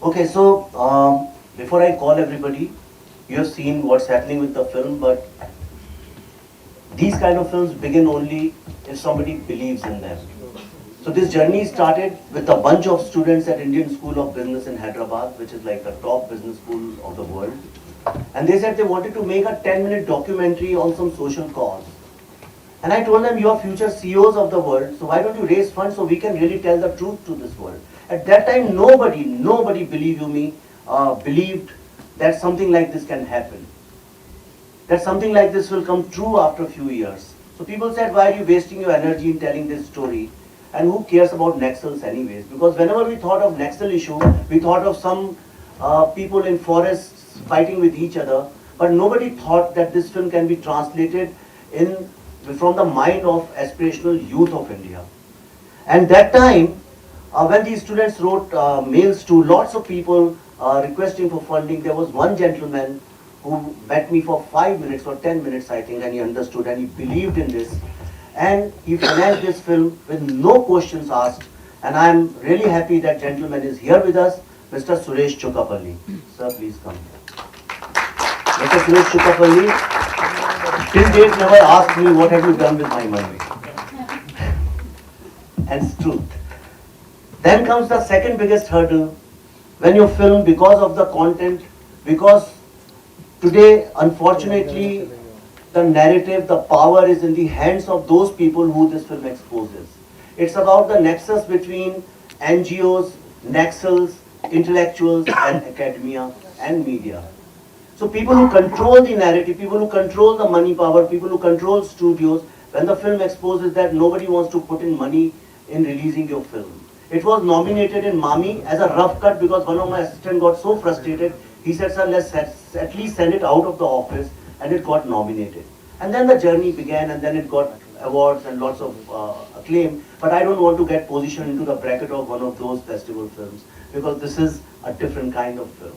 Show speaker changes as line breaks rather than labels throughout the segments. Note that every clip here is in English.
Okay, so before I call everybody, you have seen what's happening with the film, but these kind of films begin only if somebody believes in them. So this journey started with a bunch of students at Indian School of Business in Hyderabad, which is like the top business school of the world. And they said they wanted to make a 10-minute documentary on some social cause. And I told them, you are future CEOs of the world, so why don't you raise funds so we can really tell the truth to this world? At that time, nobody, believe you me, believed that something like this can happen. That something like this will come true after a few years. So people said, why are you wasting your energy in telling this story? And who cares about Naxals anyways? Because whenever we thought of Naxal issue, we thought of some people in forests fighting with each other, but nobody thought that this film can be translated in from the mind of aspirational youth of India. And that time, when these students wrote mails to lots of people requesting for funding, there was one gentleman who met me for 5 minutes or 10 minutes, I think, and he understood and he believed in this. And he financed this film with no questions asked. And I am really happy that gentleman is here with us, Mr. Suresh Chukapalli. Sir, please come. Mr. Suresh Chukapalli, till date never asked me what have you done with my money. And it's truth. Then comes the second biggest hurdle, when you film because of the content, because today, unfortunately, the narrative, the power is in the hands of those people who this film exposes. It's about the nexus between NGOs, Naxals, intellectuals, and academia and media. So people who control the narrative, people who control the money power, people who control studios, when the film exposes that, nobody wants to put in money in releasing your film. It was nominated in Mami as a rough cut because one of my assistants got so frustrated. He said, sir, let's at least send it out of the office, and it got nominated. And then the journey began, and then it got awards and lots of acclaim. But I don't want to get positioned into the bracket of one of those festival films, because this is a different kind of film.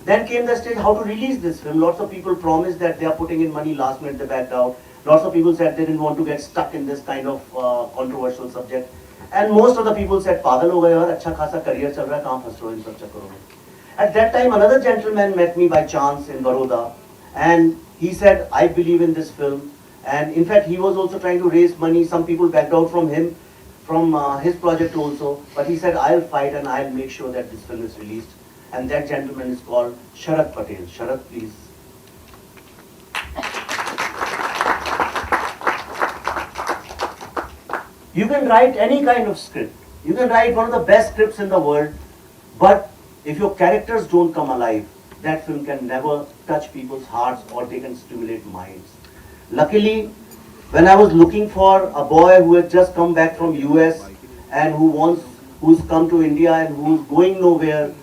Then came the stage how to release this film. Lots of people promised that they are putting in money, last minute they backed out. Lots of people said they didn't want to get stuck in this kind of controversial subject. And most of the people said, पागल हो गए यार, अच्छा खासा career चल रहा है, कहाँ फंस रहे हो इन सब चक्करों में. At that time, another gentleman met me by chance in Baroda, and he said, I believe in this film. And in fact, he was also trying to raise money. Some people backed out from him, from his project also. But he said, I'll fight and I'll make sure that this film is released. And that gentleman is called Sharat Patel. Sharat, please. You can write any kind of script. You can write one of the best scripts in the world, but if your characters don't come alive, that film can never touch people's hearts or they can stimulate minds. Luckily, when I was looking for a boy who had just come back from US and who's come to India and who's going nowhere,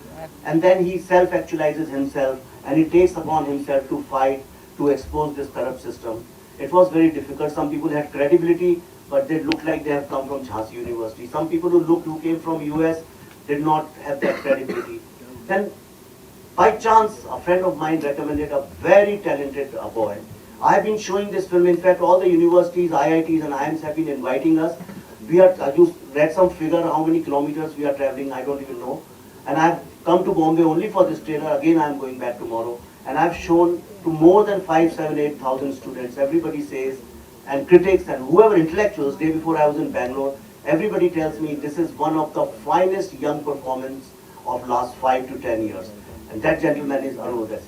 and then he self-actualizes himself and he takes upon himself to fight, to expose this corrupt system. It was very difficult. Some people had credibility, but they looked like they have come from Jhansi University. Some people who came from US did not have that credibility. Then, by chance, a friend of mine recommended a very talented boy. I have been showing this film. In fact, all the universities, IITs and IIMs have been inviting us. You read some figure how many kilometers we are traveling, I don't even know. And I have come to Bombay only for this trailer. Again, I am going back tomorrow. And I have shown to more than 5, 7, 8,000 students. Everybody says, and critics and whoever, intellectuals, day before I was in Bangalore, everybody tells me this is one of the finest young performances of last 5 to 10 years. And that gentleman is Arun Singh.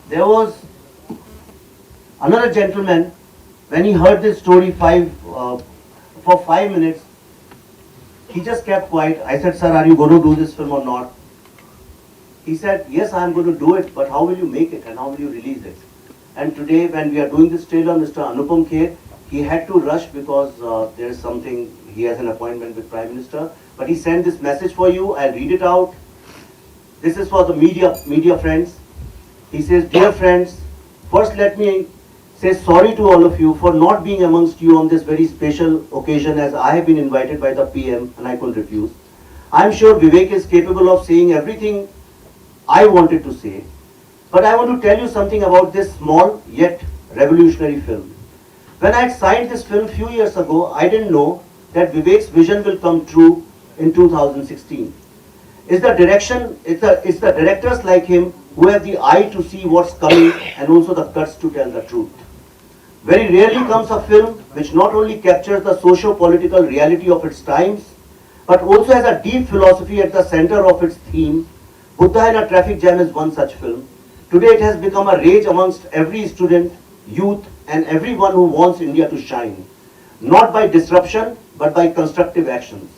There was another gentleman, when he heard this story for 5 minutes, he just kept quiet. I said, sir, are you going to do this film or not? He said, yes, I am going to do it, but how will you make it and how will you release it? And today, when we are doing this trailer, Mr. Anupam Kher, he had to rush because there is something, he has an appointment with Prime Minister. But he sent this message for you. I'll read it out. This is for the media friends. He says, dear friends, first let me say sorry to all of you for not being amongst you on this very special occasion, as I have been invited by the PM and I couldn't refuse. I am sure Vivek is capable of saying everything I wanted to say, but I want to tell you something about this small yet revolutionary film. When I had signed this film few years ago, I didn't know that Vivek's vision will come true in 2016. It's the directors like him who have the eye to see what's coming and also the guts to tell the truth. Very rarely comes a film which not only captures the socio-political reality of its times, but also has a deep philosophy at the center of its theme. Buddha in a Traffic Jam is one such film. Today it has become a rage amongst every student, youth, and everyone who wants India to shine, not by disruption, but by constructive actions.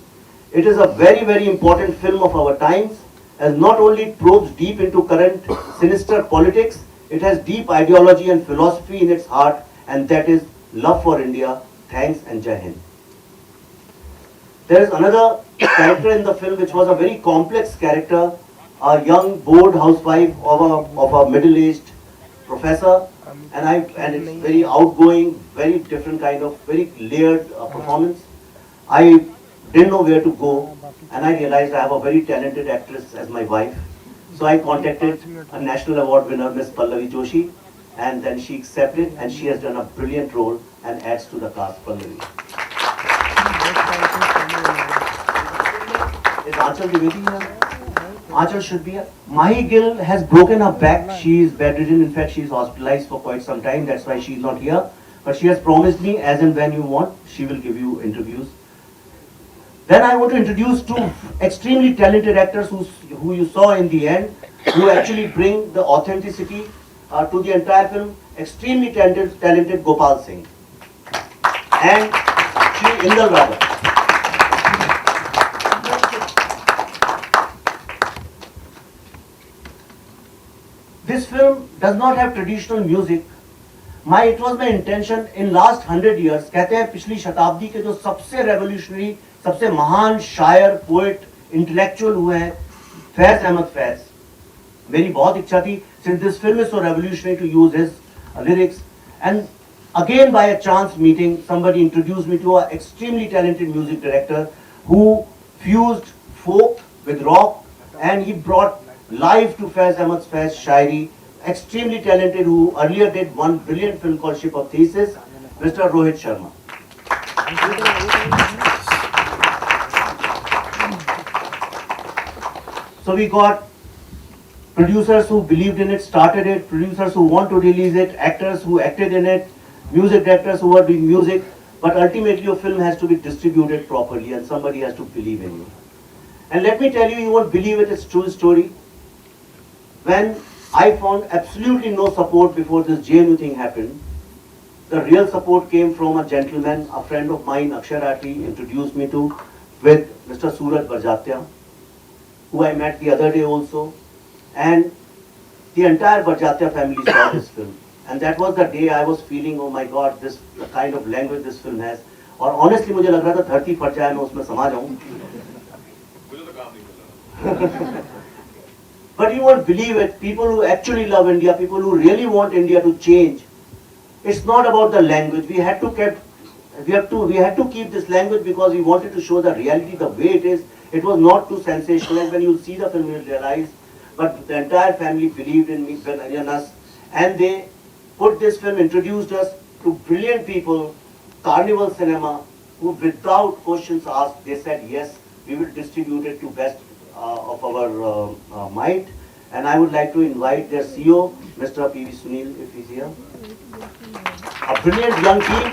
It is a very, very important film of our times, as not only it probes deep into current sinister politics, it has deep ideology and philosophy in its heart, and that is love for India. Thanks and Jai Hind. There is another character in the film which was a very complex character, a young bored housewife of a middle-aged professor, and it's very outgoing, very different kind of, very layered performance. I didn't know where to go, and I realized I have a very talented actress as my wife. So I contacted a national award winner, Miss Pallavi Joshi, and then she accepted, and she has done a brilliant role and adds to the cast. Pallavi. Is Aanchal Dwivedi here? Aanchal should be here. Mahi Gill has broken her back. She is bedridden. In fact, she is hospitalized for quite some time. That's why she is not here. But she has promised me, as and when you want, she will give you interviews. Then I want to introduce two extremely talented actors who you saw in the end, who actually bring the authenticity to the entire film. Extremely talented Gopal Singh and Shri Indal Raja. This film does not have traditional music. It was my intention in last 100 years, कहते हैं पिछली शताब्दी के जो सबसे revolutionary, सबसे महान शायर, poet, intellectual हुए हैं, फैज अहमद फैज. मेरी बहुत इच्छा थी, since this film is so revolutionary, to use his lyrics. And again, by a chance meeting, somebody introduced me to an extremely talented music director who fused folk with rock, and he brought live to Faiz Ahmad Faiz Shairi, extremely talented, who earlier did one brilliant film called Ship of Theseus, Mr. Rohit Sharma. So we got producers who believed in it, started it, producers who want to release it, actors who acted in it, music directors who are doing music, but ultimately your film has to be distributed properly and somebody has to believe in you. And let me tell you, you won't believe it, it's true story. When I found absolutely no support before this JNU thing happened, the real support came from a gentleman, a friend of mine, Akshay Rathi, introduced me to, with Mr. Suraj Barjatya, who I met the other day also. And the entire Barjatya family saw this film. And that was the day I was feeling, oh my God, this the kind of language this film has. और honestly मुझे लग रहा था धरती फट जाए मैं उसमें समा जाऊं. But you won't believe it, people who actually love India, people who really want India to change, it's not about the language. We had to keep this language because we wanted to show the reality the way it is. It was not too sensational. When you see the film, you will realize. But the entire family believed in me, in us, and they put this film, introduced us to brilliant people, Carnival Cinema, who without questions asked, they said yes, we will distribute it to best of our might. And I would like to invite their CEO, Mr. P.V. Sunil, if he's here. A brilliant young team.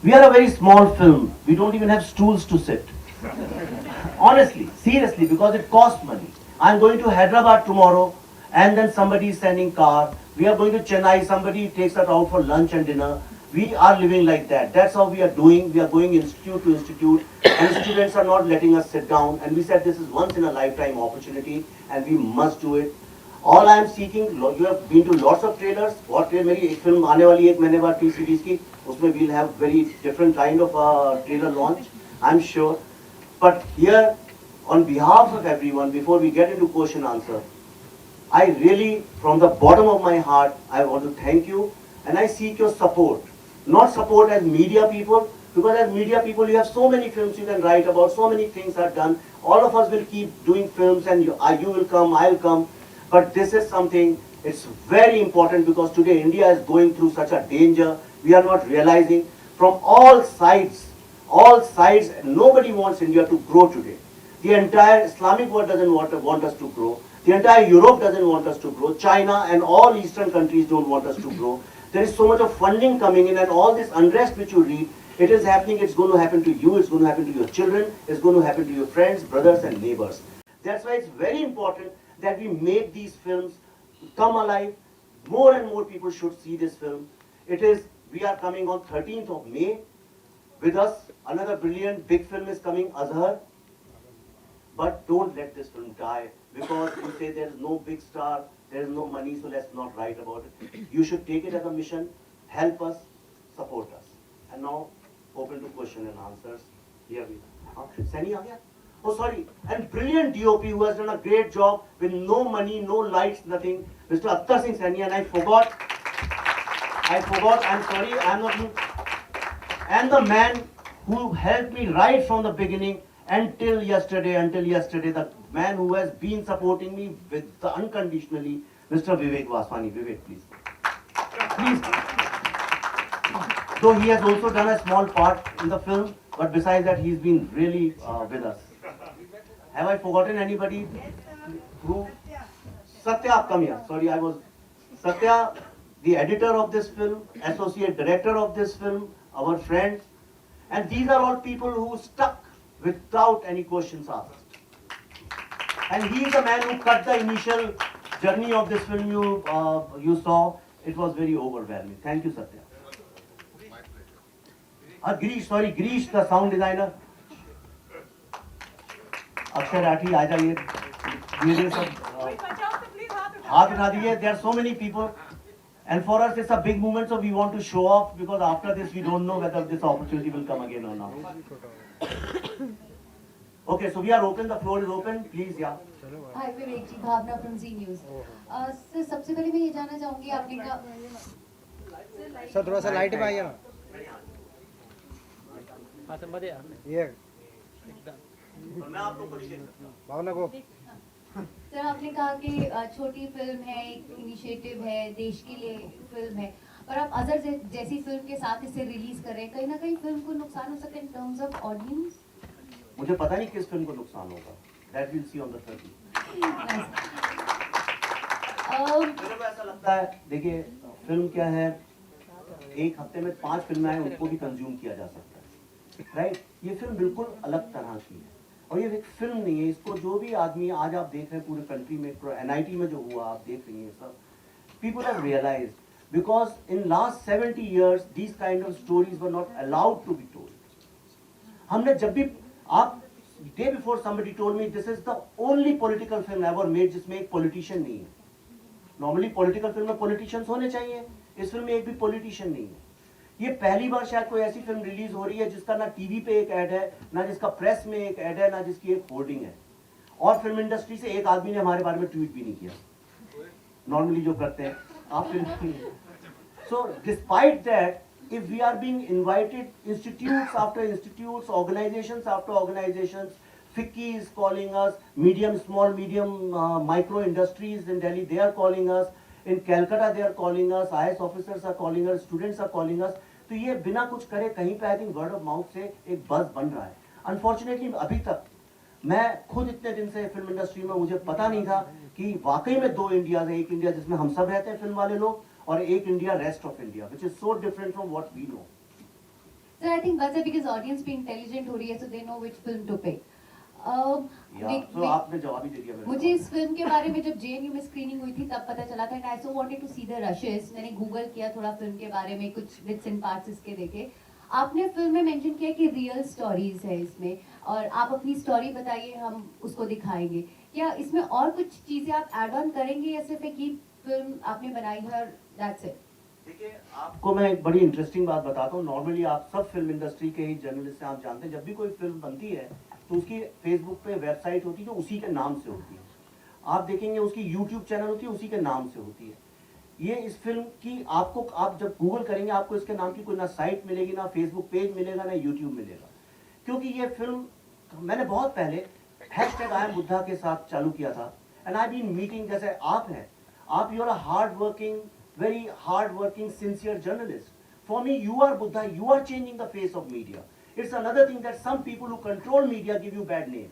We are a very small film. We don't even have stools to sit. Honestly, seriously, because it costs money. I'm going to Hyderabad tomorrow, and then somebody is sending car. We are going to Chennai, somebody takes us out for lunch and dinner. We are living like that. That's how we are doing. We are going institute to institute, and students are not letting us sit down. And we said this is once in a lifetime opportunity, and we must do it. All I am seeking, you have been to lots of trailers. What मेरी एक film आने वाली है एक महीने बाद T-series की, उसमें we'll have very different kind of trailer launch, I'm sure. But here, on behalf of everyone, before we get into question answer, I really, from the bottom of my heart, I want to thank you, and I seek your support. Not support as media people, because as media people you have so many films you can write about, so many things are done. All of us will keep doing films, and you will come, I'll come. But this is something, it's very important because today India is going through such a danger. We are not realizing from all sides, nobody wants India to grow today. The entire Islamic world doesn't want us to grow. The entire Europe doesn't want us to grow. China and all Eastern countries don't want us to grow. There is so much of funding coming in, and all this unrest which you read, it is happening, it's going to happen to you, it's going to happen to your children, it's going to happen to your friends, brothers and neighbors. That's why it's very important that we make these films come alive. More and more people should see this film. We are coming on 13th of May. With us, another brilliant big film is coming, Azhar. But don't let this film die because you say there is no big star, there is no money, so let's not write about it. You should take it as a mission, help us, support us. And now, open to question and answers. Here we are. Sani aa gaya? Oh, sorry. And brilliant DOP who has done a great job with no money, no lights, nothing. Mr. Akhtar Singh Sani, and I forgot, I'm sorry, I'm not you. And the man who helped me right from the beginning until yesterday, the man who has been supporting me unconditionally, Mr. Vivek Vaswani. Vivek, please. Please. So he has also done a small part in the film, but besides that, he's been really with us. Have I forgotten anybody? Who? Satya, come here. Sorry, Satya, the editor of this film, associate director of this film, our friend. And these are all people who stuck without any questions asked. And he is the man who cut the initial journey of this film you saw. It was very overwhelming. Thank you, Satya. Girish, the sound designer. Akshay Rathi, आ जाइए. ये सब हाथ उठा दिए. There are so many people. And for us, it's a big moment, so we want to show off because after this, we don't know whether this opportunity will come again or not. Okay, so we are open. The floor is open. Please, yeah.
Hi, Vivek ji, Bhavna from Z News. Sir सबसे पहले मैं ये जानना चाहूँगी आपने का
sir थोड़ा सा लाइट में आइए ना ये
मैं आपको
भावना को
सर आपने कहा कि छोटी फिल्म है, एक इनिशिएटिव है, देश के लिए फिल्म है, पर आप अजहर जैसी फिल्म के साथ इसे रिलीज कर रहे हैं, कहीं ना कहीं फिल्म को नुकसान हो सकता है इन टर्म्स ऑफ ऑडियंस?
मुझे पता नहीं किस फिल्म को नुकसान होगा. That we'll see on the 30th. मेरे को ऐसा लगता है, देखिए फिल्म क्या है, एक हफ्ते में 5 फिल्में आए, उनको भी कंज्यूम किया जा सकता है, राइट? ये फिल्म बिल्कुल अलग तरह की है और ये एक फिल्म नहीं है. इसको जो भी आदमी आज आप देख रहे हैं पूरे कंट्री में, NIT में जो हुआ आप देख रही हैं सब, people have realized because in last 70 years these kind of stories were not allowed to be told. हमने जब भी आप day before somebody told me this is the only political film ever made जिसमें एक politician नहीं है. Normally political film में politicians होने चाहिए, इस फिल्म में एक भी politician नहीं है. ये पहली बार शायद कोई ऐसी फिल्म रिलीज हो रही है जिसका ना टीवी पे एक ऐड है, ना जिसका प्रेस में एक ऐड है, ना जिसकी एक होर्डिंग है. और फिल्म इंडस्ट्री से एक आदमी ने हमारे बारे में ट्वीट भी नहीं किया. नॉर्मली जो करते हैं आप film. So despite that, if we are being invited, institutes after institutes, organizations after organizations, FICCI is calling us, small, medium, micro industries in Delhi, they are calling us, in Calcutta they are calling us, IAS officers are calling us, students are calling us. तो ये बिना कुछ करे कहीं पे I think word of mouth से एक buzz बन रहा है. अनफॉर्चुनेटली अभी तक मैं खुद इतने दिन से फिल्म इंडस्ट्री में, मुझे पता नहीं था कि वाकई में 2 इंडियाज है. एक इंडिया जिसमें हम सब रहते हैं फिल्म वाले लोग, और एक India rest of India, which is so different from what we know.
Sir, I think that's because audience भी intelligent हो रही है, so they know which film to pick.
So आपने जवाब ही दे दिया.
मुझे इस फिल्म के बारे में जब JNU में स्क्रीनिंग हुई थी तब पता चला था, and I so wanted to see the rushes. मैंने गूगल किया थोड़ा फिल्म के बारे में, कुछ bits and parts इसके देखे. आपने फिल्म में मेंशन किया कि रियल स्टोरीज है इसमें, और आप अपनी स्टोरी बताइए, हम उसको दिखाएंगे. क्या इसमें और कुछ चीजें आप ऐड ऑन करेंगे या सिर्फ एक ही फिल्म आपने बनाई है और दैट्स इट?
देखिए, आपको मैं एक बड़ी इंटरेस्टिंग बात बताता हूँ. नॉर्मली आप सब फिल्म इंडस्ट्री के ही जर्नलिस्ट हैं, आप जानते हैं जब भी कोई फिल्म बनती है तो उसकी फेसबुक पे वेबसाइट होती है जो उसी के नाम से होती है. आप देखेंगे उसकी यूट्यूब चैनल होती है, उसी के नाम से होती है. ये इस फिल्म की आपको, आप जब गूगल करेंगे आपको इसके नाम की कोई ना साइट मिलेगी, ना फेसबुक पेज मिलेगा, ना यूट्यूब मिलेगा. क्योंकि ये फिल्म मैंने बहुत पहले #IamBuddha के साथ चालू किया था. And I've been meeting जैसे आप हैं, आप you are a hard working, very hard working, sincere journalist. For me, you are Buddha, you are changing the face of media. It's another thing that some people who control media give you bad name.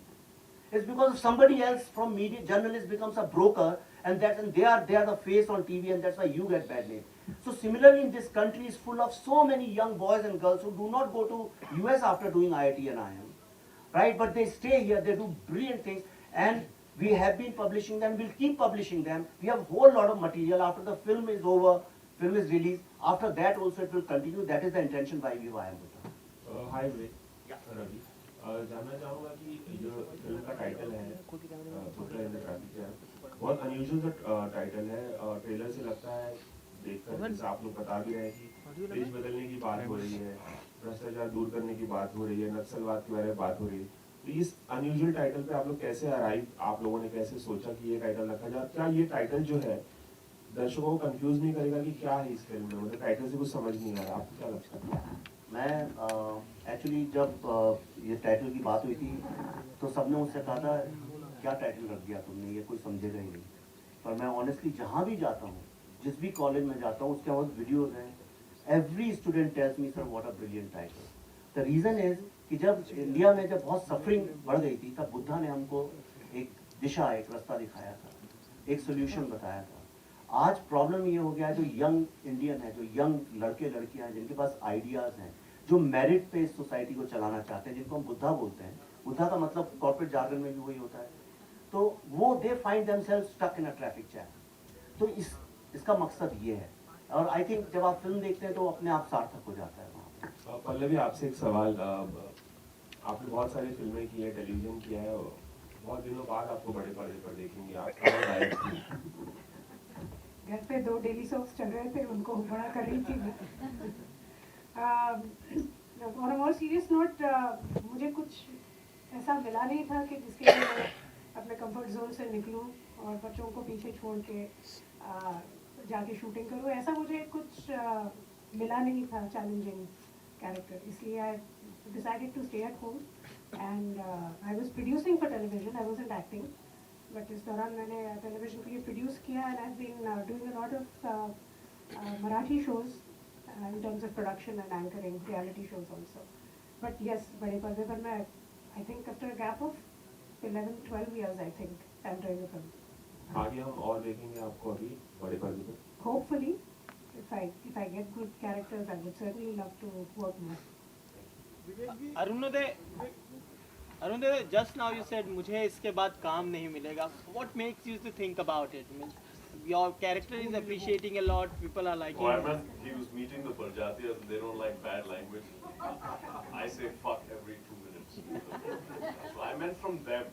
It's because somebody else from media, journalist becomes a broker, and they are the face on TV, and that's why you get bad name. So similarly, in this country is full of so many young boys and girls who do not go to US after doing IIT and IIM, right? But they stay here, they do brilliant things, and we have been publishing them, we'll keep publishing them. We have a whole lot of material after the film is over, film is released. After that also it will continue. That is the intention why we IIM Buddha.
हाय विवेक, रवि, जानना चाहूँगा कि जो film का title है Buddha in the traffic jam, बहुत unusual सा title है। Trailer से लगता है देखकर, जैसे आप लोग बता भी रहे हैं कि देश बदलने की बात हो रही है, भ्रष्टाचार दूर करने की बात हो रही है, नक्सलवाद के बारे में बात हो रही है। तो इस अनयूजुअल टाइटल पे आप लोग कैसे अराइव, आप लोगों ने कैसे सोचा कि ये टाइटल रखा जाए? क्या ये टाइटल जो है दर्शकों को कंफ्यूज नहीं करेगा कि क्या है इस फिल्म में? मतलब टाइटल से कुछ समझ नहीं आ रहा, आपको क्या लगता है?
मैं एक्चुअली जब ये टाइटल की बात हुई थी तो सबने मुझसे कहा था क्या टाइटल रख दिया तुमने, ये कोई समझेगा ही नहीं। पर मैं ऑनेस्टली जहाँ भी जाता हूँ, जिस भी कॉलेज में जाता हूँ, उसके बहुत वीडियोज़ हैं। Every student tells me sir what a brilliant title. The reason is कि जब इंडिया में जब बहुत सफरिंग बढ़ गई थी तब बुद्धा ने हमको एक दिशा, एक रास्ता दिखाया था, एक सोल्यूशन बताया था। आज प्रॉब्लम ये हो गया है, जो यंग इंडियन है, जो यंग लड़के लड़कियां हैं, जिनके पास आइडियाज़ हैं, जो मेरिट पे इस सोसाइटी को चलाना चाहते हैं, जिनको हम बुद्धा बोलते हैं। बुद्धा का मतलब कॉर्पोरेट जार्गन में भी वही होता है। तो वो they find themselves stuck in a traffic jam. तो इसका मकसद ये है, और आई थिंक जब आप फिल्म देखते हैं तो अपने आप सार्थक हो जाता है वहाँ।
पल्लवी, आपसे एक सवाल, आपने बहुत सारी फिल्में की है, टेलीविजन किया है, बहुत दिनों बाद आपको बड़े पर्दे पर देखेंगे, आप कहाँ गायब थी?
घर पे 2 डेली सोप्स चल रहे थे, उनको बड़ा कर रही थी मैं। On a more serious note, मुझे कुछ ऐसा मिला नहीं था कि जिसके लिए मैं अपने कंफर्ट जोन से निकलूं और बच्चों को पीछे छोड़ के जाके शूटिंग करूं। ऐसा मुझे कुछ मिला नहीं था चैलेंजिंग कैरेक्टर, इसलिए I decided to stay at home and I was producing for television, I wasn't acting. But इस दौरान मैंने टेलीविजन के लिए प्रोड्यूस किया and I have been doing a lot of Marathi shows in terms of production and anchoring reality shows also. But yes, बड़े पर्दे पर मैं I think after a gap of 11-12 years I think I'm doing a film.
आगे हम और देखेंगे आपको अभी बड़े पर्दे पर?
Hopefully, if I get good characters, I would certainly love to work more.
Arunoday, just now you said मुझे इसके बाद काम नहीं मिलेगा. What makes you to think about it? Your character is appreciating a lot. People are liking
Oh, I
it.
meant he was meeting the Parjatiyas and they don't like bad language. I say fuck every 2 minutes. So I meant from them.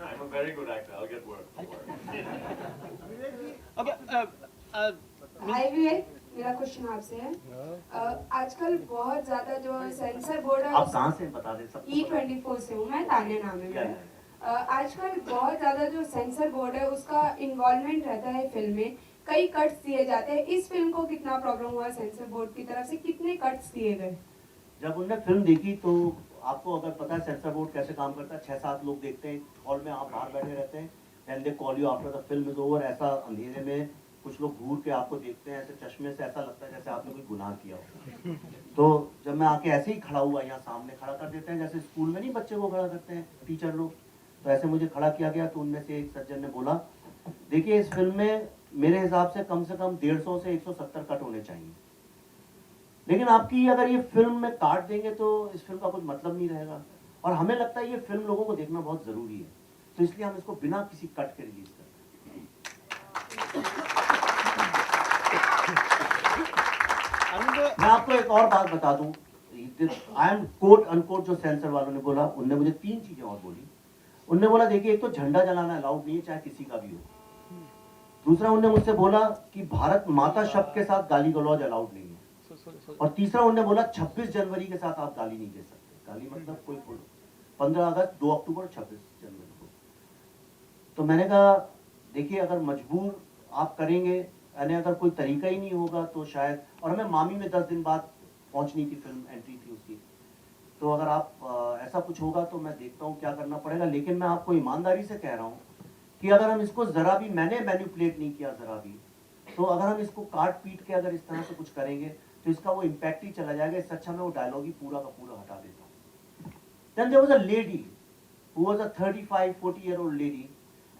I'm a very good actor. I'll get work. Don't worry.
Okay.
हाय विवेक, मेरा question आपसे है। आजकल बहुत ज्यादा जो sensor board है,
आप कहाँ से बता दें सब?
E24 से हूँ मैं, तान्या नाम है मेरा। आजकल बहुत ज्यादा जो सेंसर बोर्ड है उसका इन्वॉल्वमेंट रहता है फिल्म में, कई कट्स दिए जाते हैं। इस फिल्म को कितना प्रॉब्लम हुआ सेंसर बोर्ड की तरफ से, कितने कट्स दिए गए?
जब उनने फिल्म देखी तो आपको अगर पता है सेंसर बोर्ड कैसे काम करता है, 6-7 लोग देखते हैं हॉल में, आप बाहर बैठे रहते हैं, then they call you after the film is over. ऐसा अंधेरे में कुछ लोग घूर के आपको देखते हैं, ऐसे चश्मे से, ऐसा लगता है जैसे आपने कोई गुनाह किया हो। तो जब मैं आके ऐसे ही खड़ा हुआ, यहाँ सामने खड़ा कर देते हैं, जैसे स्कूल में नहीं बच्चे को खड़ा करते हैं टीचर लोग, तो ऐसे मुझे खड़ा किया गया। तो उनमें से एक सज्जन ने बोला, देखिए इस फिल्म में मेरे हिसाब से कम 150 से 170 कट होने चाहिए, लेकिन आपकी अगर ये फिल्म में काट देंगे तो इस फिल्म का कुछ मतलब नहीं रहेगा, और हमें लगता है ये फिल्म लोगों को देखना बहुत जरूरी है, तो इसलिए हम इसको बिना किसी कट के रिलीज करते हैं। मैं आपको एक और बात बता दूं, आई एम कोट अनकोट जो सेंसर वालों ने बोला, उनने मुझे 3 चीजें और बोली। उनने बोला, देखिए एक तो झंडा जलाना अलाउड नहीं है, चाहे किसी का भी हो। दूसरा उनने मुझसे बोला कि भारत माता शब्द के साथ गाली गलौज अलाउड नहीं है। और तीसरा उनने बोला 26 जनवरी के साथ आप गाली नहीं दे सकते। गाली मतलब कोई 15 अगस्त, 2 अक्टूबर, 26 जनवरी को। तो मैंने कहा देखिए अगर मजबूर आप करेंगे, यानी अगर कोई तरीका ही नहीं होगा तो शायद, और हमें मामी में 10 दिन बाद पहुंचनी थी, फिल्म एंट्री थी उसकी, तो अगर आप ऐसा कुछ होगा तो मैं देखता हूँ क्या करना पड़ेगा। लेकिन मैं आपको ईमानदारी से कह रहा हूँ कि अगर हम इसको जरा भी, मैंने मैनिपुलेट नहीं किया जरा भी, तो अगर हम इसको काट पीट के अगर इस तरह से कुछ करेंगे तो इसका वो इम्पैक्ट ही चला जाएगा। इससे अच्छा मैं वो डायलॉग ही पूरा का पूरा हटा देता हूँ। Then there was a lady who was a 35-40-year-old lady,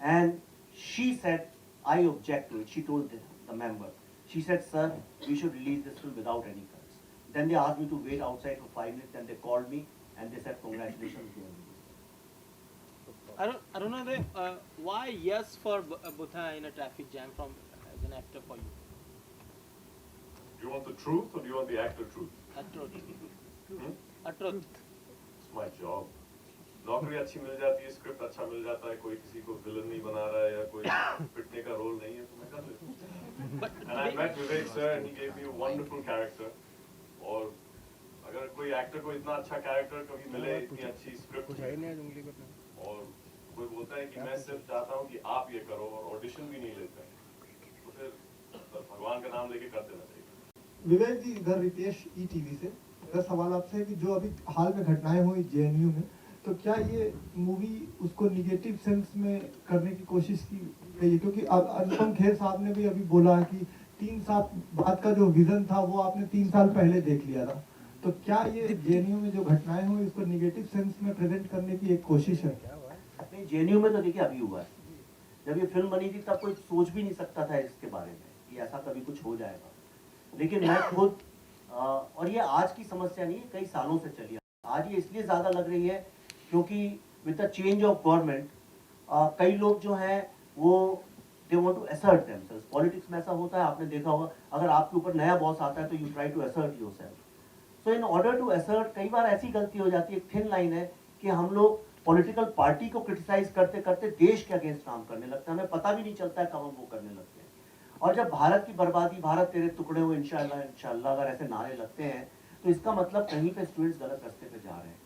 and she said, I object to it. She told the member, she said, sir, we should release this film without any cuts. Then they asked me to wait outside for 5 minutes, then they called me and they said, congratulations.
I don't know why yes for Butha in a traffic jam from as an actor for you.
Do you want the truth or do you want the actor truth?
A truth.
Hmm?
A truth.
It's my job. नौकरी अच्छी मिल जाती है, script अच्छा मिल जाता है, कोई किसी को विलन नहीं बना रहा है या कोई पिटने का रोल नहीं है, तो मैं कर लेता हूँ। And I met Vivek sir and he gave me a wonderful character. और अगर कोई एक्टर को इतना अच्छा कैरेक्टर कभी मिले, इतनी अच्छी स्क्रिप्ट और कोई बोलता है कि मैं सिर्फ चाहता हूँ कि आप ये करो और ऑडिशन भी नहीं लेते हैं, तो फिर भगवान का नाम लेके कर देना चाहिए।
विवेक जी, इधर रितेश ईटीवी से मेरा सवाल आपसे है कि जो अभी हाल में घटनाएं हुई जेएनयू में, तो क्या ये मूवी उसको निगेटिव सेंस में करने की कोशिश की गई है? क्योंकि अनुपम खेर साहब ने भी अभी बोला कि 3 साल बाद का जो विजन था वो आपने 3 साल पहले देख लिया था, तो क्या ये जेएनयू में जो घटनाएं हुई उसको निगेटिव सेंस में प्रेजेंट करने की एक कोशिश है?
नहीं, जेएनयू में तो देखिए अभी हुआ है। जब ये फिल्म बनी थी तब कोई सोच भी नहीं सकता था इसके बारे में कि ऐसा कभी कुछ हो जाएगा। लेकिन मैं खुद और ये आज की समस्या नहीं है, कई सालों से चली आज ये इसलिए ज्यादा लग रही है क्योंकि with the change of government कई लोग जो हैं वो they want to assert themselves. Politics में ऐसा होता है, आपने देखा होगा, अगर आपके ऊपर नया बॉस आता है तो you try to assert yourself. So in order to assert कई बार ऐसी गलती हो जाती है, एक थिन लाइन है कि हम लोग पॉलिटिकल पार्टी को क्रिटिसाइज करते करते देश के अगेंस्ट काम करने लगते हैं, हमें पता भी नहीं चलता है कब हम वो करने लगते हैं। और जब भारत की बर्बादी, भारत तेरे टुकड़े हो इंशाल्लाह इंशाल्लाह अगर ऐसे नारे लगते हैं तो इसका मतलब कहीं पे स्टूडेंट्स गलत रास्ते पे जा रहे हैं,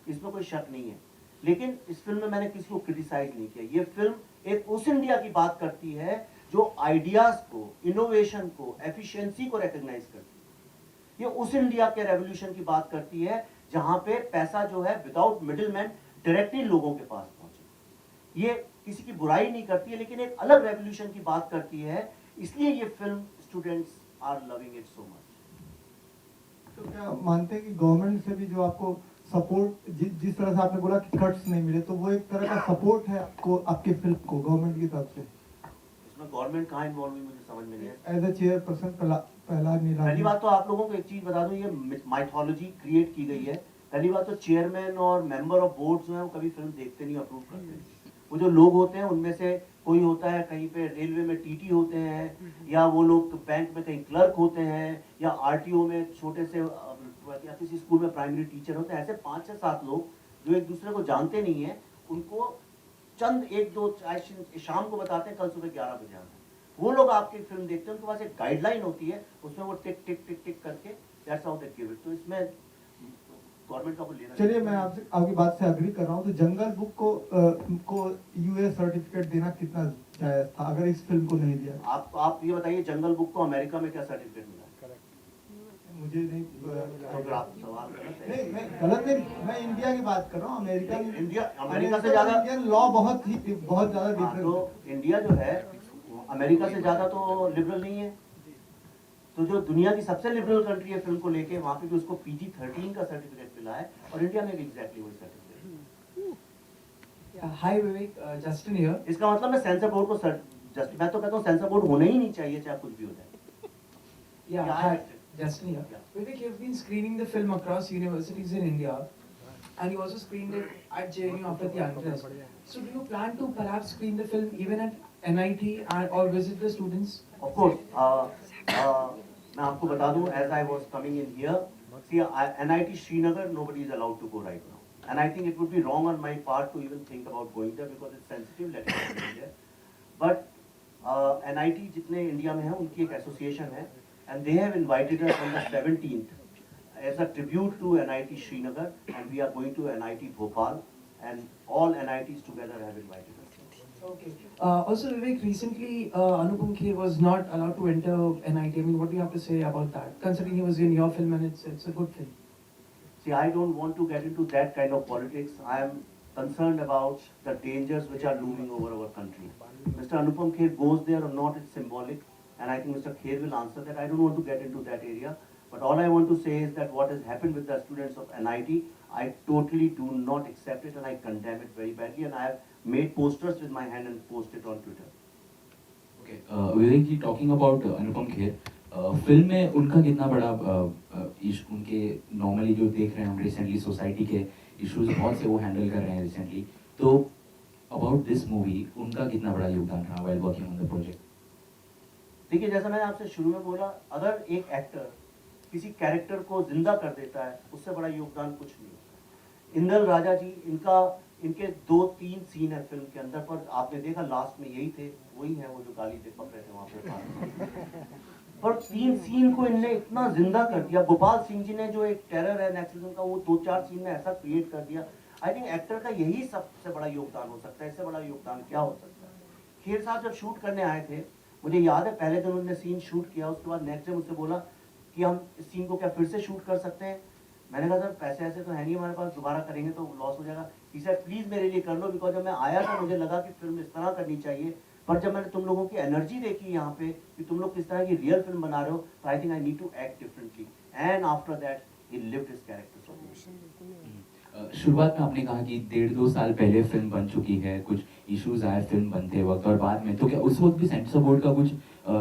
इसमें कोई शक नहीं है। लेकिन इस फिल्म में मैंने किसी को क्रिटिसाइज नहीं किया। ये फिल्म एक उस इंडिया की बात करती है जो आइडियाज को, इनोवेशन को, एफिशिएंसी को रिकॉग्नाइज करती है। ये उस इंडिया के रेवोल्यूशन की बात करती है जहां पे पैसा जो है विदाउट मिडिलमैन डायरेक्टली लोगों के पास पहुंचे। ये किसी की बुराई नहीं करती है, लेकिन एक अलग रेवोल्यूशन की बात करती है, इसलिए ये film students are loving it so much.
तो क्या मानते हैं कि गवर्नमेंट से भी जो आपको सपोर्ट, जिस तरह से आपने बोला कि कट्स नहीं मिले, तो वो एक तरह का सपोर्ट है आपको, आपके फिल्म को गवर्नमेंट की तरफ से?
इसमें गवर्नमेंट कहाँ इन्वॉल्व हुई मुझे समझ में नहीं है।
एज ए चेयरपर्सन पहला
पहली बात तो आप लोगों को एक चीज बता दूं, ये माइथोलॉजी क्रिएट की गई है। पहली बात तो चेयरमैन और मेंबर ऑफ बोर्ड जो है वो कभी फिल्म देखते नहीं, अप्रूव करते। वो जो लोग होते हैं उनमें से कोई होता है कहीं पे रेलवे में टीटी होते हैं, या वो लोग बैंक में कहीं क्लर्क होते हैं, या आरटीओ में छोटे से या किसी स्कूल में प्राइमरी टीचर होते हैं। ऐसे 5 से 7 लोग जो एक दूसरे को जानते नहीं है, उनको चंद 1-2 शाम को बताते हैं कल सुबह 11 बजे आना। वो लोग आपकी फिल्म देखते हैं, उनके पास एक गाइडलाइन होती है, उसमें वो टिक टिक टिक टिक करके that's how they give it. तो इसमें गवर्नमेंट का वो लेना।
चलिए, मैं आपसे आपकी बात से एग्री कर रहा हूँ। तो जंगल बुक को यूएस सर्टिफिकेट देना कितना जायज था अगर इस फिल्म को नहीं दिया?
आप ये बताइए, जंगल बुक को अमेरिका में क्या सर्टिफिकेट मिला?
मुझे नहीं
तो आप सवाल गलत है।
नहीं, मैं गलत नहीं, मैं इंडिया की बात कर रहा हूँ।
अमेरिका से ज्यादा
इंडियन लॉ बहुत ज्यादा डिफरेंस।
तो इंडिया जो है अमेरिका से ज्यादा तो लिबरल नहीं है। तो जो दुनिया की सबसे लिबरल कंट्री है फिल्म को लेके, वहाँ पे भी उसको PG-13 का सर्टिफिकेट मिला है, और इंडिया में भी एग्जैक्टली वही certificate.
Hi Vivek, Justin here.
इसका मतलब मैं सेंसर बोर्ड को मैं तो कहता हूँ सेंसर बोर्ड होना ही नहीं चाहिए, चाहे कुछ भी हो जाए।
Hi, Justin here. Vivek, you've been screening the film across universities in India, and you also screened it at JNU after the Unrest. So, do you plan to perhaps screen the film even at NIT or visit the students?
Of course, मैं आपको बता दूं, as I was coming in here, see, NIT Srinagar, nobody is allowed to go right now, and I think it would be wrong on my part to even think about going there because it's sensitive. Let me go there. But NIT जितने India में हैं, उनकी एक association है, and they have invited us on the 17th as a tribute to NIT Srinagar, and we are going to NIT Bhopal, and all NITs together have invited us.
Okay. Also, Vivek, recently Anupam Kher was not allowed to enter NIT. I mean, what do you have to say about that? Considering he was in your film and it's a good film.
See, I don't want to get into that kind of politics. I am concerned about the dangers which are looming over our country. Mr. Anupam Kher goes there or not, it's symbolic, and I think Mr. Kher will answer that. I don't want to get into that area, but all I want to say is that what has happened with the students of NIT, I totally do not accept it and I condemn it very badly, and I have made posters with my hand and posted on Twitter.
Okay, Vivek ji talking about Anupam Kher, film में उनका कितना बड़ा उनके normally जो देख रहे हैं हम रिसेंटली सोसाइटी के इश्यूज बहुत से वो हैंडल कर रहे हैं रिसेंटली, तो अबाउट दिस मूवी उनका कितना बड़ा योगदान रहा while working on the project?
देखिए, जैसा मैंने आपसे शुरू में बोला, अगर एक एक्टर किसी कैरेक्टर को जिंदा कर देता है, उससे बड़ा योगदान कुछ नहीं होता। इंदल राजा जी, इनके 2-3 सीन है फिल्म के अंदर, पर आपने देखा लास्ट में यही थे, वही है वो जो गाली दे पक रहे थे वहां पे। पर 3 सीन को इनने इतना जिंदा कर दिया। गोपाल सिंह जी ने जो एक टेरर है नेक्सलिज्म का, वो 2-4 सीन में ऐसा क्रिएट कर दिया। आई थिंक एक्टर का यही सबसे बड़ा योगदान हो सकता है, इससे बड़ा योगदान क्या हो सकता है। खेर साहब जब शूट करने आए थे, मुझे याद है पहले दिन उन्होंने सीन शूट किया, उसके बाद नेक्स्ट डे मुझसे बोला कि हम इस सीन को क्या फिर से शूट कर सकते हैं। मैंने कहा सर पैसे ऐसे तो है नहीं हमारे पास, दोबारा करेंगे तो लॉस हो जाएगा। ही सेड प्लीज मेरे लिए कर लो, बिकॉज जब मैं आया था मुझे लगा कि फिल्म इस तरह करनी चाहिए, पर जब मैंने तुम लोगों की एनर्जी देखी यहाँ पे कि तुम लोग किस तरह की रियल फिल्म बना रहे हो, तो I think I need to act differently, and after that he lived his character.
शुरुआत में आपने कहा कि 1.5-2 साल पहले फिल्म बन चुकी है, कुछ इश्यूज आए फिल्म बनते वक्त और बाद में, तो क्या उस वक्त भी सेंसर बोर्ड का कुछ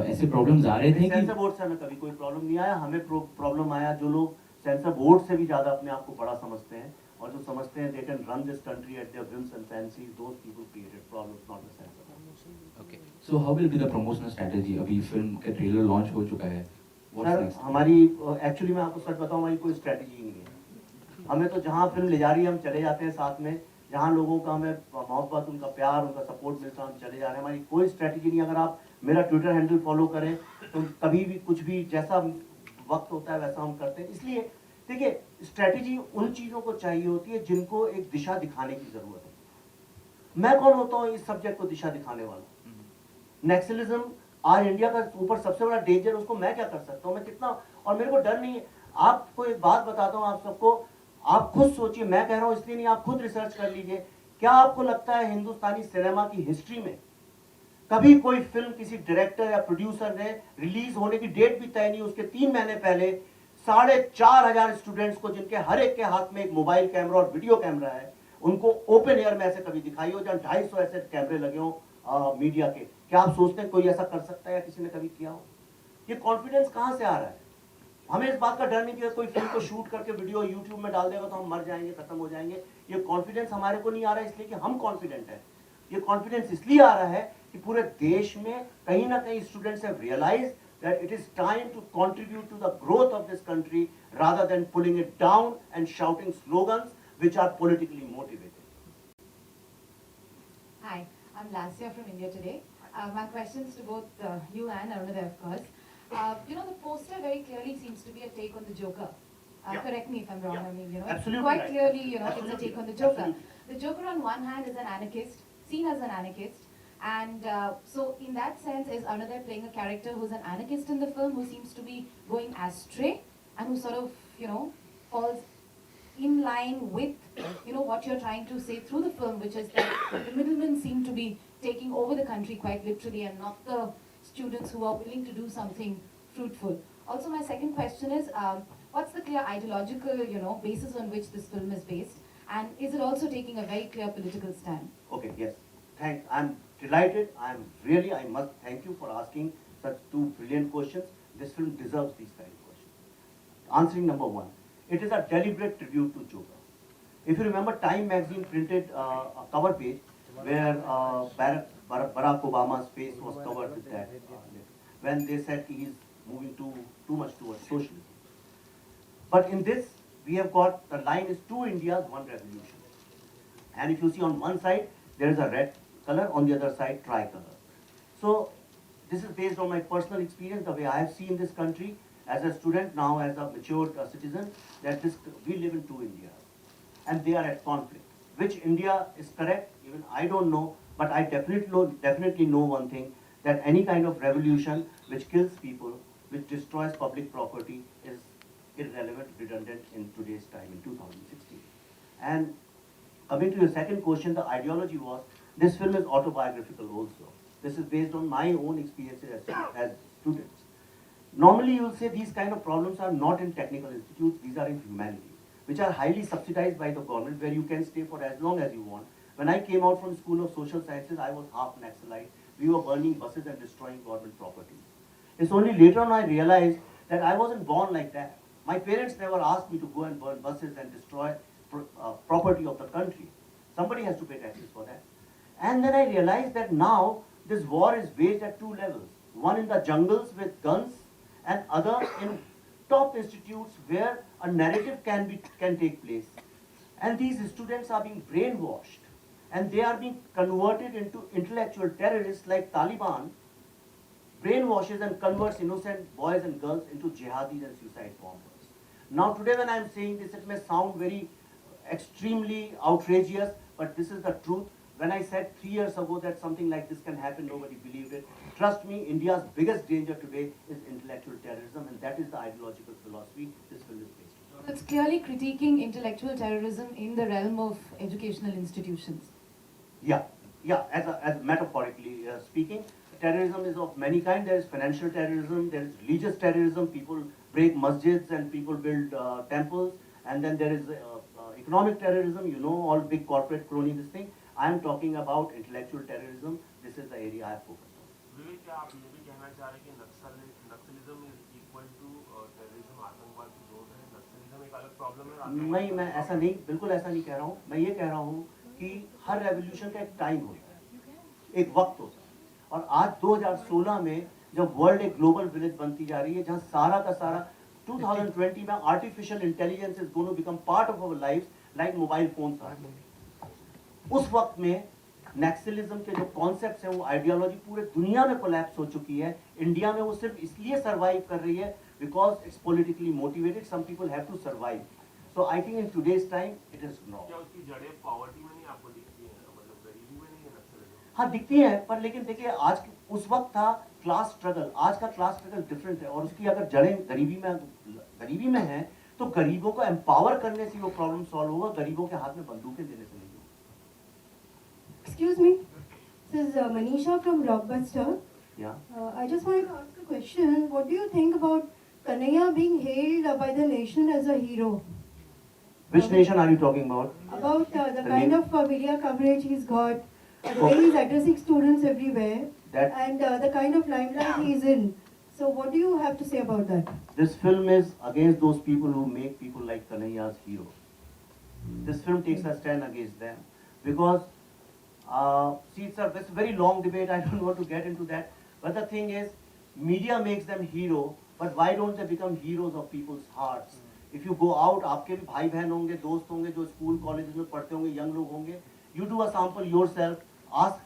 ऐसे प्रॉब्लम्स आ रहे थे कि?
सेंसर बोर्ड से हमें कभी कोई प्रॉब्लम नहीं आया, हमें प्रॉब्लम आया जो लोग सेंसर बोर्ड से भी ज्यादा अपने आप को बड़ा समझते हैं और जो समझते हैं they can run this country at there whims and fancies, those people created problems, not the censor board.
Okay, so how will be the promotional strategy? अभी फिल्म का ट्रेलर लॉन्च हो चुका है,
सर हमारी एक्चुअली मैं आपको सच बताऊं, हमारी कोई स्ट्रेटजी नहीं है। हमें तो जहां फिल्म ले जा रही है हम चले जाते हैं साथ में, जहां लोगों का हमें मोहब्बत, उनका प्यार, उनका सपोर्ट मिलता है हम चले जा रहे हैं। हमारी कोई स्ट्रेटजी नहीं। अगर आप मेरा ट्विटर हैंडल फॉलो करें तो कभी भी कुछ भी जैसा वक्त होता है वैसा हम करते हैं। इसलिए देखिए, स्ट्रेटजी उन चीजों को चाहिए होती है जिनको एक दिशा दिखाने की जरूरत है। मैं कौन होता हूँ इस सब्जेक्ट को दिशा दिखाने वाला? नेक्सलिज्म आज इंडिया का ऊपर सबसे बड़ा डेंजर, उसको मैं क्या कर सकता हूँ? मैं कितना, और मेरे को डर नहीं है। आपको एक बात बताता हूँ आप सबको, आप खुद सोचिए, मैं कह रहा हूँ इसलिए नहीं, आप खुद रिसर्च कर लीजिए। क्या आपको लगता है हिंदुस्तानी सिनेमा की हिस्ट्री में कभी कोई फिल्म किसी डायरेक्टर या प्रोड्यूसर ने रिलीज होने की डेट भी तय नहीं, उसके 3 महीने पहले 4,500 स्टूडेंट्स को, जिनके हर एक के हाथ में एक मोबाइल कैमरा और वीडियो कैमरा है, उनको ओपन एयर में ऐसे कभी दिखाई हो, जहां 250 ऐसे कैमरे लगे हो मीडिया के? क्या आप सोचते हैं कोई ऐसा कर सकता है या किसी ने कभी किया हो? ये कॉन्फिडेंस कहां से आ रहा है? हमें इस बात का डर नहीं कि कोई फिल्म को शूट करके वीडियो यूट्यूब में डाल देगा तो हम मर जाएंगे, खत्म हो जाएंगे। ये कॉन्फिडेंस हमारे को नहीं आ रहा है इसलिए कि हम कॉन्फिडेंट है। ये कॉन्फिडेंस इसलिए आ रहा है कि पूरे देश में कहीं ना कहीं students have realized that it is time to contribute to the growth of this country rather than pulling it down and shouting slogans which are politically motivated.
Hi, I'm Lasya from India Today. My questions to both you and Arunadha, of course. The poster very clearly seems to be a take on the Joker. Correct me if I'm wrong.
Yeah.
I mean,
Absolutely
quite
right.
clearly, it's a
Absolutely.
take on the Joker.
Absolutely.
The Joker on one hand is an anarchist, seen as an anarchist. And so in that sense, is Arunadha playing a character who's an anarchist in the film, who seems to be going astray and who sort of, falls in line with, what you're trying to say through the film, which is that the middlemen seem to be taking over the country quite literally and not the students who are willing to do something fruitful. Also, my second question is, what's the clear ideological, basis on which this film is based? And is it also taking a very clear political stand?
Okay, yes. Thanks. I'm delighted. I must thank you for asking such 2 brilliant questions. This film deserves these kind of questions. Answering number 1, it is a deliberate tribute to Joker. If you remember, Time magazine printed a cover page where Barack Obama's face was covered with that when they said he is moving too much towards socialism. But in this, we have got, the line is 2 Indias, 1 revolution. And if you see on one side, there is a red color, on the other side tricolor. So this is based on my personal experience, the way I have seen this country as a student, now as a matured citizen, that we live in 2 Indias and they are at conflict. Which India is correct, even I don't know, but I definitely know one thing, that any kind of revolution which kills people, which destroys public property, is irrelevant, redundant in today's time, in 2016. And Coming to your second question, the ideology was, this film is autobiographical also. This is based on my own experiences as students. Normally you will say these kind of problems are not in technical institutes, these are in humanities, which are highly subsidized by the government, where you can stay for as long as you want. When I came out from School of Social Sciences, I was half Naxalite. We were burning buses and destroying government properties. It's only later on I realized that I wasn't born like that. My parents never asked me to go and burn buses and destroy property of the country. Somebody has to pay taxes for that. And then I realized that now this war is waged at two levels. One in the jungles with guns, and other in top institutes where a narrative can take place. And these students are being brainwashed, and they are being converted into intellectual terrorists like Taliban brainwashes and converts innocent boys and girls into jihadis and suicide bombers. Now today when I am saying this, it may sound very extremely outrageous, but this is the truth. When I said 3 years ago that something like this can happen, nobody believed it. Trust me, India's biggest danger today is intellectual terrorism, and that is the ideological philosophy this film is based on.
So it's clearly critiquing intellectual terrorism in the realm of educational institutions.
Yeah, as metaphorically speaking, terrorism is of many kinds. There is financial terrorism, there is religious terrorism, people break masjids and people build temples, and then there is economic terrorism, all big corporate crony this thing. I am talking about intellectual terrorism. This is the area I focus on.
Vivek, क्या आप ये भी कहना चाह रहे हैं कि Naxalism is equal to terrorism, आतंकवाद की जोड़ है, नक्सलिज्म एक अलग प्रॉब्लम है?
नहीं, मैं ऐसा नहीं, बिल्कुल ऐसा नहीं कह रहा हूँ. मैं ये कह रहा हूँ कि हर रेवोल्यूशन का एक टाइम होता है, एक वक्त होता है. और आज 2016 में जब वर्ल्ड एक ग्लोबल विलेज बनती जा रही है, जहाँ सारा का सारा 2020 में artificial intelligence is going to become part of our life like mobile phones are. उस वक्त में नक्सलिज्म के जो कॉन्सेप्ट्स हैं, वो आइडियोलॉजी पूरे दुनिया में कोलैप्स हो चुकी है. इंडिया में वो सिर्फ इसलिए सर्वाइव कर रही है because it's politically motivated. Some people have to survive. So I think in today's time it is not.
क्या उसकी जड़ें पॉवर्टी में नहीं आपको दिखती हैं, मतलब गरीबी में नहीं है नक्सलिज्म?
हाँ, दिखती है, पर लेकिन देखिए आज उस वक्त था क्लास स्ट्रगल, आज का क्लास स्ट्रगल डिफरेंट है. और उसकी अगर जड़ें गरीबी में है तो गरीबों को एम्पावर करने से वो प्रॉब्लम सॉल्व होगा, गरीबों के हाथ में बंदूकें देने से नहीं.
Excuse me, this is Manisha from Blockbuster.
Yeah.
I just wanted to ask a question. What do you think about Kanhaiya being hailed by the nation as a hero?
Which nation are you talking about?
About the kind of media coverage he's got, the way he's addressing students everywhere, and the kind of limelight he's in. So what do you have to say about that?
This film is against those people who make people like Kanhaiya's hero. This film takes a stand against them because see, it's a very long debate. I don't want to get into that. But the thing is, media makes them hero, but why don't they become heroes of people's hearts? If you go out, आपके भी भाई बहन होंगे, दोस्त होंगे जो school college में पढ़ते होंगे, यंग लोग होंगे. You do a sample yourself, ask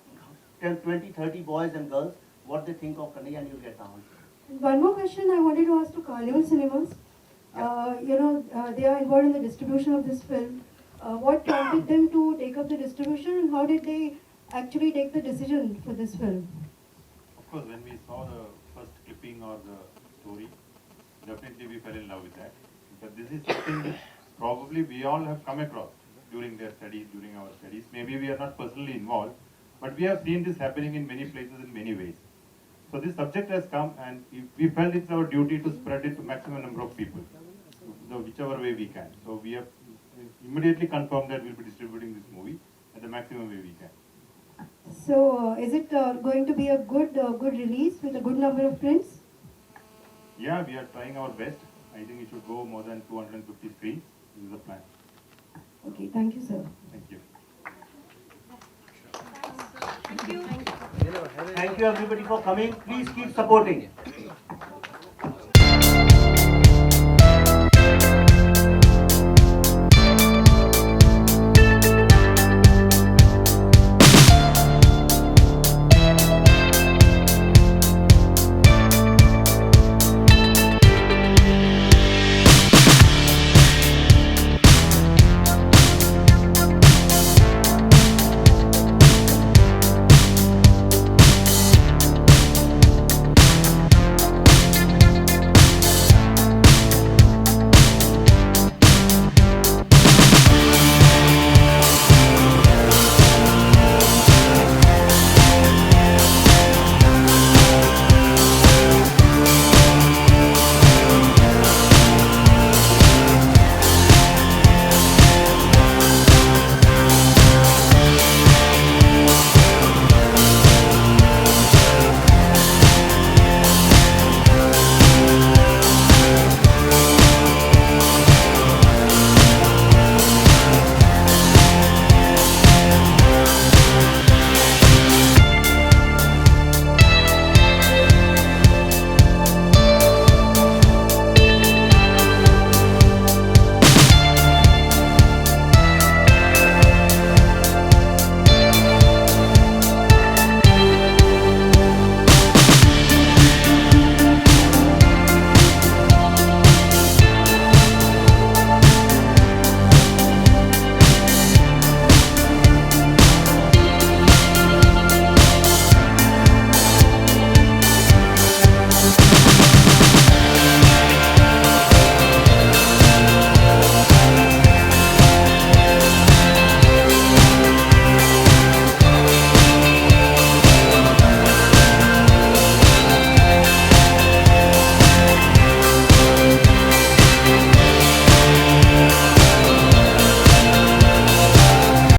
10, 20, 30 boys and girls what they think of Kanhaiya, and you'll get the answer.
One more question I wanted to ask to Carnival Cinemas. They are involved in the distribution of this film. What prompted them to take up the distribution, and how did they actually take the decision for this film?
Of course, when we saw the first clipping or the story, definitely we fell in love with that. But this is something probably we all have come across during our studies. Maybe we are not personally involved, but we have seen this happening in many places in many ways. So this subject has come, and we felt it's our duty to spread it to maximum number of people, so whichever way we can. So we have immediately confirmed that we'll be distributing this movie at the maximum way we can.
So is it going to be a good release with a good number of prints?
Yeah, we are trying our best. I think it should go more than 250 screens. This is the plan.
Okay, thank you, sir.
Thank you.
Thank you everybody for coming. Please keep supporting.